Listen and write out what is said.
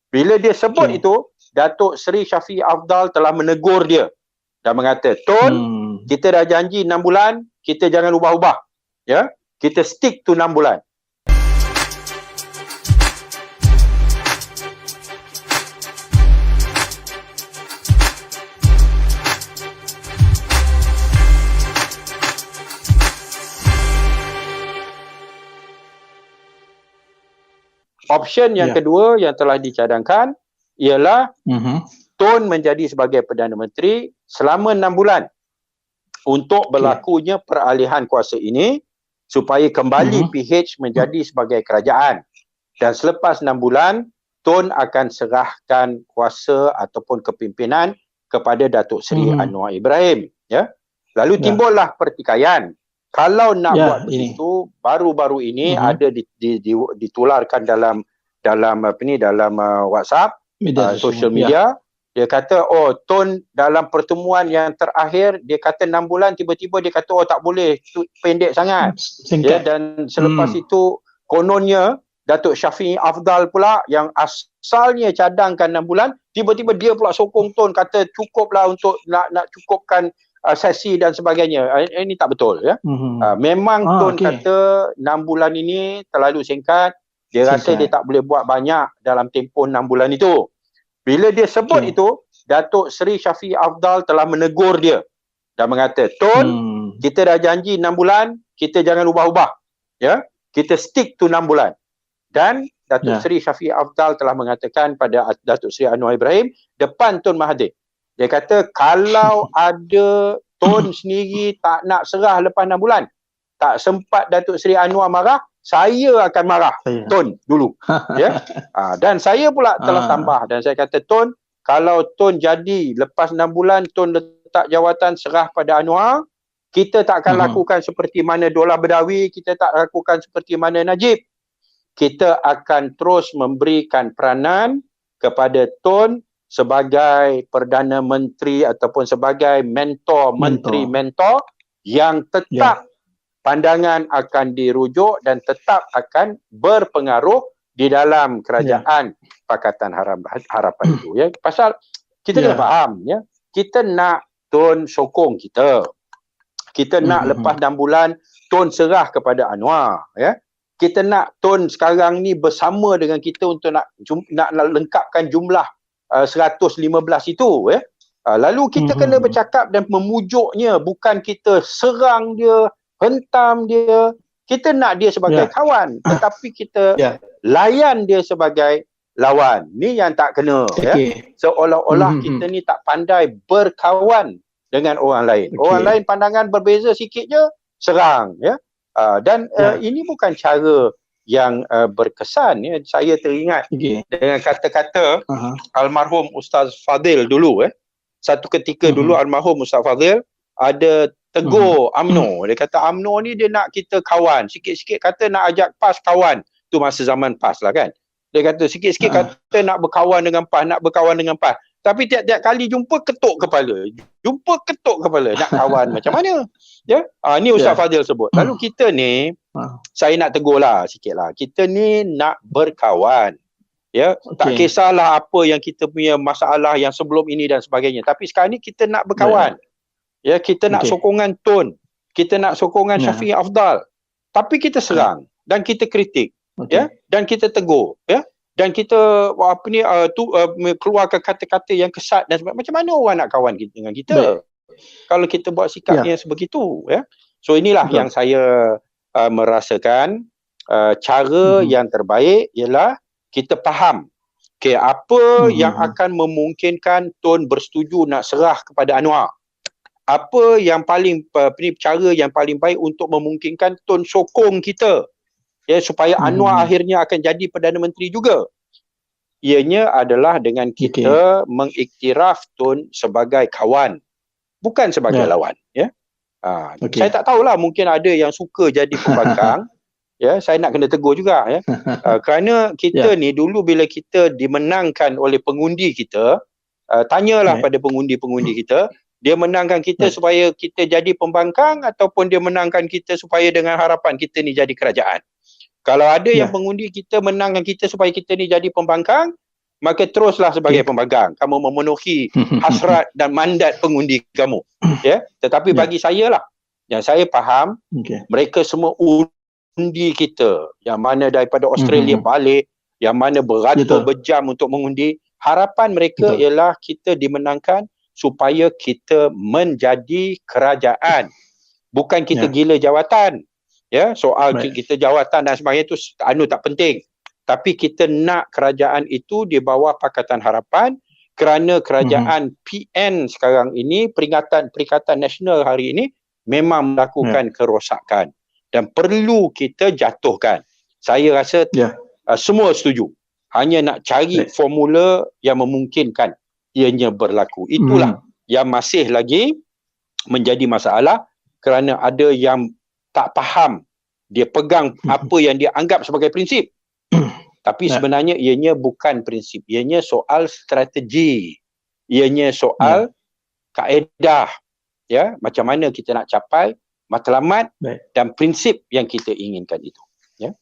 Bila dia sebut itu, Datuk Seri Shafie Afdal telah menegur dia dan mengata, Tun, kita dah janji 6 bulan, kita jangan ubah-ubah. Ya, kita stick to 6 bulan. Option yang kedua yang telah dicadangkan ialah Tun menjadi sebagai Perdana Menteri selama 6 bulan untuk berlakunya peralihan kuasa ini supaya kembali PH menjadi sebagai kerajaan. Dan selepas 6 bulan, Tun akan serahkan kuasa ataupun kepimpinan kepada Datuk Seri Anwar Ibrahim. Ya? Lalu timbullah pertikaian. Kalau nak buat begitu, baru-baru ini ada ditularkan dalam WhatsApp, social media. Dia kata, Tun dalam pertemuan yang terakhir, dia kata 6 bulan, tiba-tiba dia kata, tak boleh, pendek sangat. Ya, dan selepas itu, kononnya, Datuk Shafie Afdal pula, yang asalnya cadangkan 6 bulan, tiba-tiba dia pula sokong Tun, kata cukuplah untuk nak cukupkan sesi dan sebagainya. Ini tak betul. Ya. Memang Tun kata 6 bulan ini terlalu singkat. Dia rasa dia tak boleh buat banyak dalam tempoh 6 bulan itu. Bila dia sebut itu, Datuk Seri Shafie Afdal telah menegur dia dan mengata, Tun, kita dah janji 6 bulan, kita jangan ubah-ubah. Ya, kita stick to 6 bulan. Dan Datuk Seri Shafie Afdal telah mengatakan pada Datuk Seri Anwar Ibrahim depan Tun Mahathir. Dia kata, kalau ada Tun sendiri tak nak serah lepas 6 bulan, tak sempat Datuk Seri Anwar marah, saya akan marah Tun dulu. Ya? Dan saya pula telah tambah. Dan saya kata, Tun, kalau Tun jadi lepas 6 bulan, Tun letak jawatan serah pada Anwar, kita tak akan lakukan seperti mana Dollah Bedawi, kita tak lakukan seperti mana Najib. Kita akan terus memberikan peranan kepada Tun sebagai Perdana Menteri ataupun sebagai menteri-mentor yang tetap pandangan akan dirujuk dan tetap akan berpengaruh di dalam kerajaan Pakatan Harapan itu. Ya. Pasal kita kena faham, ya. Kita nak Tun sokong kita. Kita nak lepas 6 bulan Tun serah kepada Anwar. Ya. Kita nak Tun sekarang ni bersama dengan kita untuk nak lengkapkan jumlah 115 itu. Ya. Lalu kita kena bercakap dan memujuknya. Bukan kita serang dia, hentam dia. Kita nak dia sebagai kawan, tetapi kita layan dia sebagai lawan. Ni yang tak kena. Ya. Seolah-olah kita ni tak pandai berkawan dengan orang lain. Orang lain pandangan berbeza sikit je, serang. Ya. Dan ini bukan cara yang berkesan. Ya. Saya teringat dengan kata-kata almarhum Ustaz Fadil dulu. Satu ketika dulu almarhum Ustaz Fadil ada tegur UMNO. Dia kata UMNO ni dia nak kita kawan. Sikit-sikit kata nak ajak PAS kawan. Tu masa zaman PAS lah kan. Dia kata sikit-sikit kata nak berkawan dengan PAS, nak berkawan dengan PAS. Tapi tiap-tiap kali jumpa ketuk kepala. Nak kawan macam mana? Ya? Ni Ustaz Fadil sebut. Lalu kita ni, saya nak tegur lah sikit lah. Kita ni nak berkawan. Ya? Tak kisahlah apa yang kita punya masalah yang sebelum ini dan sebagainya. Tapi sekarang ni kita nak berkawan. Ya, kita nak sokongan Tun, kita nak sokongan Shafie Afdal, tapi kita serang dan kita kritik, ya, dan kita tegur, ya, dan kita keluarkan kata-kata yang kesat dan sebagainya. Macam mana orang nak kawan dengan kita kalau kita buat sikap yang sebegitu, ya? So inilah yang saya merasakan cara yang terbaik ialah kita faham apa yang akan memungkinkan Tun bersetuju nak serah kepada Anwar. Apa yang paling cara yang paling baik untuk memungkinkan Tun sokong kita, ya, supaya Anwar akhirnya akan jadi Perdana Menteri juga. Ianya adalah dengan kita mengiktiraf Tun sebagai kawan, bukan sebagai lawan. Ya. Saya tak tahulah, mungkin ada yang suka jadi pembangkang. Ya, saya nak kena tegur juga. Ya. Kerana kita ni dulu bila kita dimenangkan oleh pengundi kita, tanyalah pada pengundi-pengundi kita, dia menangkan kita supaya kita jadi pembangkang ataupun dia menangkan kita supaya dengan harapan kita ni jadi kerajaan. Kalau ada yang pengundi kita menangkan kita supaya kita ni jadi pembangkang, maka teruslah sebagai pembagang kamu memenuhi hasrat dan mandat pengundi kamu. Ya, tetapi bagi saya lah, yang saya faham, mereka semua undi kita, yang mana daripada Australia balik, yang mana beratur berjam untuk mengundi. Harapan mereka ialah kita dimenangkan supaya kita menjadi kerajaan, bukan kita gila jawatan. Ya, soal kita jawatan dan sebagainya itu tak penting. Tapi kita nak kerajaan itu di bawah Pakatan Harapan, kerana kerajaan PN sekarang ini, Perikatan Nasional hari ini memang melakukan kerosakan dan perlu kita jatuhkan. Saya rasa semua setuju. Hanya nak cari formula yang memungkinkan ianya berlaku. Itulah yang masih lagi menjadi masalah, kerana ada yang tak faham. Dia pegang apa yang dia anggap sebagai prinsip. Tapi sebenarnya ianya bukan prinsip. Ianya soal strategi. Ianya soal kaedah. Ya, macam mana kita nak capai matlamat dan prinsip yang kita inginkan itu. Ya.